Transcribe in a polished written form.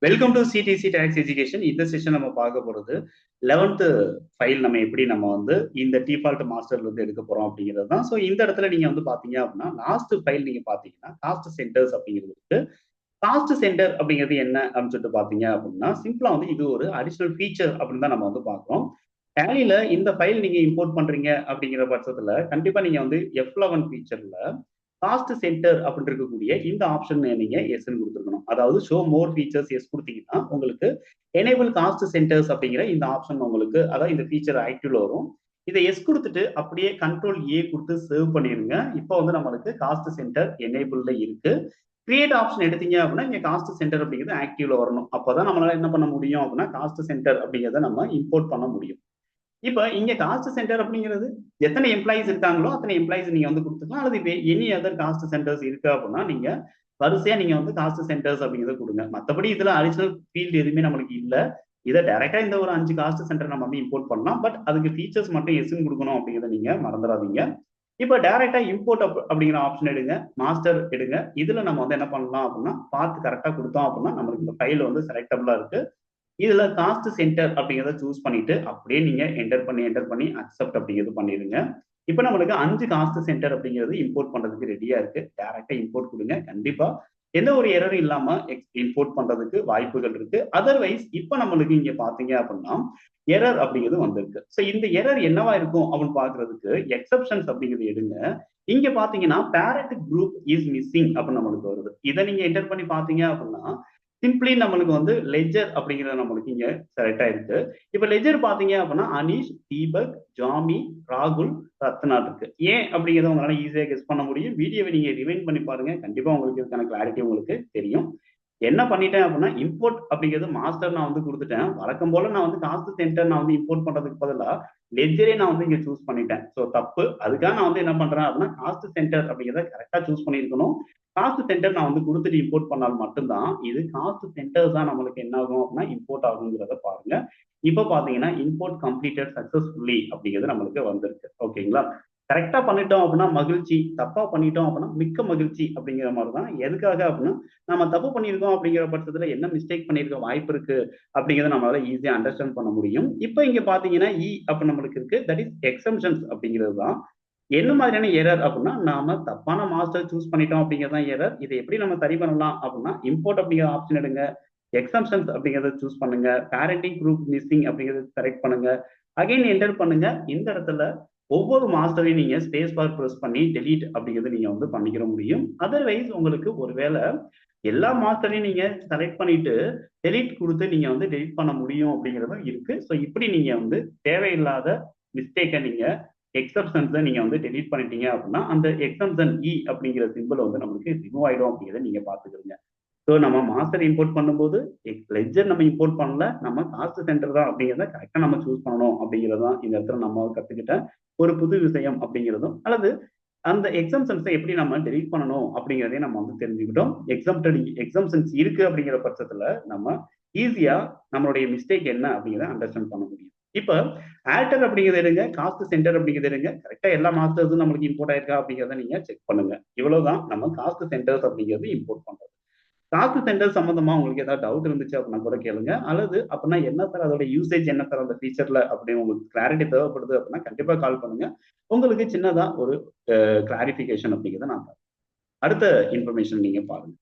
Welcome to CDC tax education. இந்த session நம்ம பார்க்க போறது 11th ஃபைல் நம்ம எப்படி நம்ம வந்து இந்த டிஃபால்ட் மாஸ்டர்ல இருந்து எடுக்க போறோம் அப்படிங்கிறது தான். ஸோ இந்த இடத்துல நீங்க வந்து பாத்தீங்க அப்படின்னா லாஸ்ட் ஃபைல் நீங்க பாத்தீங்கன்னா காஸ்ட் சென்டர்ஸ் அப்படிங்கிறது இருக்கு. காஸ்ட் சென்டர் அப்படிங்கிறது என்ன அப்படின்னு சொல்லிட்டு பாத்தீங்க அப்படின்னா சிம்பிளா வந்து இது ஒரு அடிஷனல் ஃபீச்சர் அப்படின்னு தான் நம்ம வந்து பாக்குறோம். டேலியில இந்த ஃபைல் நீங்க இம்போர்ட் பண்றீங்க அப்படிங்கிற பட்சத்துல கண்டிப்பா நீங்க வந்து F11 ஃபீச்சர்ல காஸ்ட் சென்டர் அப்படின்னு இருக்கக்கூடிய இந்த ஆப்ஷன் நீங்க எஸ்ன்னு கொடுத்துருக்கணும். அதாவது ஷோ மோர் ஃபீச்சர்ஸ் எஸ் கொடுத்தீங்கன்னா உங்களுக்கு எனேபிள் காஸ்ட் சென்டர்ஸ் அப்படிங்கிற இந்த ஆப்ஷன் உங்களுக்கு அதாவது இந்த ஃபீச்சர் ஆக்டிவ்ல வரும். இதை எஸ் கொடுத்துட்டு அப்படியே கண்ட்ரோல் ஏ கொடுத்து சேவ் பண்ணிருங்க. இப்போ வந்து நம்மளுக்கு காஸ்ட் சென்டர் எனேபிள்ல இருக்கு. கிரியேட் ஆப்ஷன் எடுத்தீங்க அப்படின்னா இங்க காஸ்ட் சென்டர் அப்படிங்கிறது ஆக்டிவ்ல வரணும். அப்பதான் நம்மளால என்ன பண்ண முடியும் அப்படின்னா காஸ்ட் சென்டர் அப்படிங்கிறத நம்ம இம்போர்ட் பண்ண முடியும். இப்ப இங்க காஸ்ட் சென்டர் அப்படிங்கிறது எத்தனை எம்ப்ளாயிஸ் இருக்காங்களோ அத்தனை எம்ப்ளாயிஸ் நீங்க வந்து கொடுத்துக்கலாம். அல்லது எனி அதர் காஸ்ட் சென்டர்ஸ் இருக்கு அப்படின்னா நீங்க வரிசையா நீங்க வந்து காஸ்ட் சென்டர்ஸ் அப்படிங்கிறத கொடுங்க. மற்றபடி இதுல அடிஷனல் ஃபீல்டு எதுவுமே நம்மளுக்கு இல்ல. இதை டைரக்டா இந்த ஒரு 5 காஸ்ட் சென்டர் நம்ம வந்து இம்போர்ட் பண்ணலாம். பட் அதுக்கு ஃபீச்சர்ஸ் மட்டும் எஸ்ன்னு கொடுக்கணும் அப்படிங்கிறத நீங்க மறந்துடாதீங்க. இப்ப டைரக்டா இம்போர்ட் அப்படிங்கிற ஆப்ஷன் எடுங்க, மாஸ்டர் எடுங்க. இதுல நம்ம வந்து என்ன பண்ணலாம் அப்படின்னா பார்த்து கரெக்டா கொடுத்தோம் அப்படின்னா நம்மளுக்கு இந்த ஃபைல் வந்து செலக்டபிளா இருக்கு. இதுல காஸ்ட் சென்டர் அப்படிங்கிறத சூஸ் பண்ணிட்டு அப்படியே நீங்க என்டர் பண்ணி அக்செப்ட் அப்படிங்கிறது பண்ணிருங்க. இப்போ நம்மளுக்கு 5 காஸ்ட் சென்டர் அப்படிங்கிறது இம்போர்ட் பண்றதுக்கு ரெடியா இருக்கு. டைரக்டா இம்போர்ட் கொடுங்க. கண்டிப்பா எந்த ஒரு எரரும் இல்லாம இம்போர்ட் பண்றதுக்கு வாய்ப்புகள் இருக்கு. அதர்வைஸ் இப்ப நம்மளுக்கு இங்க பாத்தீங்க அப்படின்னா எரர் அப்படிங்கிறது வந்திருக்கு. ஸோ இந்த எரர் என்னவா இருக்கும் அப்படின்னு பாக்குறதுக்கு எக்ஸப்ஷன்ஸ் அப்படிங்கிறது எடுங்க. இங்க பாத்தீங்கன்னா பேரண்ட் குரூப் இஸ் மிஸ்ஸிங் அப்படின்னு நம்மளுக்கு வருது. இதை நீங்க என்டர் பண்ணி பாத்தீங்க அப்படின்னா சிம்பிளி நம்மளுக்கு வந்து லெஜர் அப்படிங்கிறது நம்மளுக்கு இங்க செலக்ட் ஆயிருக்கு. இப்ப லெஜர் பாத்தீங்க அப்படின்னா அனீஷ், தீபக், ஜாமி, ராகுல், ரத்னா இருக்கு. ஏன் அப்படிங்கிறத உங்களால ஈஸியா கெஸ் பண்ண முடியும். வீடியோவை நீங்க ரிவைண்ட் பண்ணி பாருங்க. கண்டிப்பா உங்களுக்கு இதுக்கான கிளாரிட்டி உங்களுக்கு தெரியும். என்ன பண்ணிட்டேன் அப்படின்னா இம்போர்ட் அப்படிங்கிறது மாஸ்டர் நான் வந்து கொடுத்துட்டேன். வழக்கம் போல நான் வந்து காஸ்ட் சென்டர் நான் வந்து இம்போர்ட் பண்றதுக்கு பதிலா லெஜரே நான் வந்து இங்க சூஸ் பண்ணிட்டேன். ஸோ தப்பு. அதுக்காக நான் வந்து என்ன பண்றேன் அப்படின்னா காஸ்ட் சென்டர் அப்படிங்கிறத கரெக்டா சூஸ் பண்ணியிருக்கணும். காஸ்ட் சென்டர் நான் வந்து கொடுத்துட்டு இம்போர்ட் பண்ணால் மட்டும்தான் இது காஸ்ட் சென்டர் தான் நம்மளுக்கு என்ன ஆகும் அப்படின்னா இம்போர்ட் ஆகுங்கிறத பாருங்க. இப்போ பாத்தீங்கன்னா இம்போர்ட் கம்ப்ளீட்டட் சக்சஸ்ஃபுல்லி அப்படிங்கிறது நம்மளுக்கு வந்திருக்கு. ஓகேங்களா? கரெக்டா பண்ணிட்டோம் அப்படின்னா மகிழ்ச்சி, தப்பா பண்ணிட்டோம் அப்படின்னா மிக்க மகிழ்ச்சி அப்படிங்கிற மாதிரி தான். எதுக்காக அப்படின்னா நம்ம தப்பு பண்ணியிருக்கோம் அப்படிங்கிற பட்சத்துல என்ன மிஸ்டேக் பண்ணியிருக்க வாய்ப்பு இருக்கு அப்படிங்கிறத நம்மளால ஈஸியா அண்டர்ஸ்டாண்ட் பண்ண முடியும். இப்போ இங்க பாத்தீங்கன்னா அப்ப நம்மளுக்கு இருக்கு தட் இஸ் எக்ஸம்ஷன்ஸ் அப்படிங்கிறது தான். என்ன மாதிரியான எரர் அப்படின்னா நாம தப்பான மாஸ்டர் சூஸ் பண்ணிட்டோம் அப்படிங்கிறது தான் எரர். இதை எப்படி நம்ம சரி பண்ணலாம் அப்படின்னா இம்போர்ட் அப்படிங்கிற ஆப்ஷன் எடுங்க, எக்ஸம்ஷன்ஸ் அப்படிங்கிறத சூஸ் பண்ணுங்க, பேரண்டிங் குரூப் மிஸ்ஸிங் அப்படிங்கிறத செலக்ட் பண்ணுங்க, அகைன் என்டர் பண்ணுங்க. இந்த இடத்துல ஒவ்வொரு மாஸ்டரையும் நீங்க ஸ்பேஸ் பார் ப்ரெஸ் பண்ணி டெலீட் அப்படிங்கிறது நீங்க வந்து பண்ணிக்கிற முடியும். அதர்வைஸ் உங்களுக்கு ஒருவேளை எல்லா மாஸ்டரையும் நீங்க செலக்ட் பண்ணிட்டு டெலீட் கொடுத்து நீங்க வந்து டெலீட் பண்ண முடியும் அப்படிங்கிறதும் இருக்கு. ஸோ இப்படி நீங்க வந்து தேவையில்லாத மிஸ்டேக்கை நீங்க எக்ஸப்ஷன்ஸை நீங்க வந்து டெலீட் பண்ணிட்டீங்க அப்படின்னா அந்த எக்ஸப்ஷன் அப்படிங்கிற சிம்பிள் வந்து நமக்கு ரிமூவ் ஆயிடும் அப்படிங்கிறத நீங்க பாத்துக்கிறீங்க. ஸோ நம்ம மாஸ்டர் இம்போர்ட் பண்ணும்போது லெஜர் நம்ம இம்போர்ட் பண்ணல, நம்ம காஸ்ட் சென்டர் தான் அப்படிங்கிறத கரெக்டாக நம்ம சூஸ் பண்ணணும் அப்படிங்கிறது தான் இந்த இடத்துல நம்ம கற்றுக்கிட்ட ஒரு புது விஷயம் அப்படிங்கிறதும், அல்லது அந்த எக்ஸம்ஷன்ஸை எப்படி நம்ம டெலீட் பண்ணணும் அப்படிங்கிறதையும் நம்ம வந்து தெரிஞ்சுக்கிட்டோம். எக்ஸம்ஷன்ஸ் இருக்கு அப்படிங்கிற பட்சத்தில் நம்ம ஈஸியா நம்மளுடைய மிஸ்டேக் என்ன அப்படிங்கிறத அண்டர்ஸ்டாண்ட் பண்ண முடியும். இப்போ ஆல்டர் அப்படிங்கிறது எடுங்க, காஸ்ட் சென்டர் அப்படிங்கிறது எடுங்க. கரெக்டாக எல்லா மாஸ்டர்ஸும் நம்மளுக்கு இம்போர்ட் ஆயிருக்கா அப்படிங்கிறத நீங்க செக் பண்ணுங்க. இவ்வளவுதான் நம்ம காஸ்ட் சென்டர்ஸ் அப்படிங்கிறது இம்போர்ட் பண்றது. காஸ்ட் சென்டர் சம்பந்தமா உங்களுக்கு ஏதாவது டவுட் இருந்துச்சு அப்படின்னா கூட கேளுங்க. அல்லது அப்படின்னா என்ன சார் அதோட யூசேஜ் என்ன சார் அந்த ஃபீச்சர்ல அப்படின்னு உங்களுக்கு கிளாரிட்டி தேவைப்படுது அப்படின்னா கண்டிப்பா கால் பண்ணுங்க. உங்களுக்கு சின்னதா ஒரு கிளாரிபிகேஷன் அப்படிங்கிறத நான் தரேன். அடுத்த இன்ஃபர்மேஷன் நீங்க பாருங்க.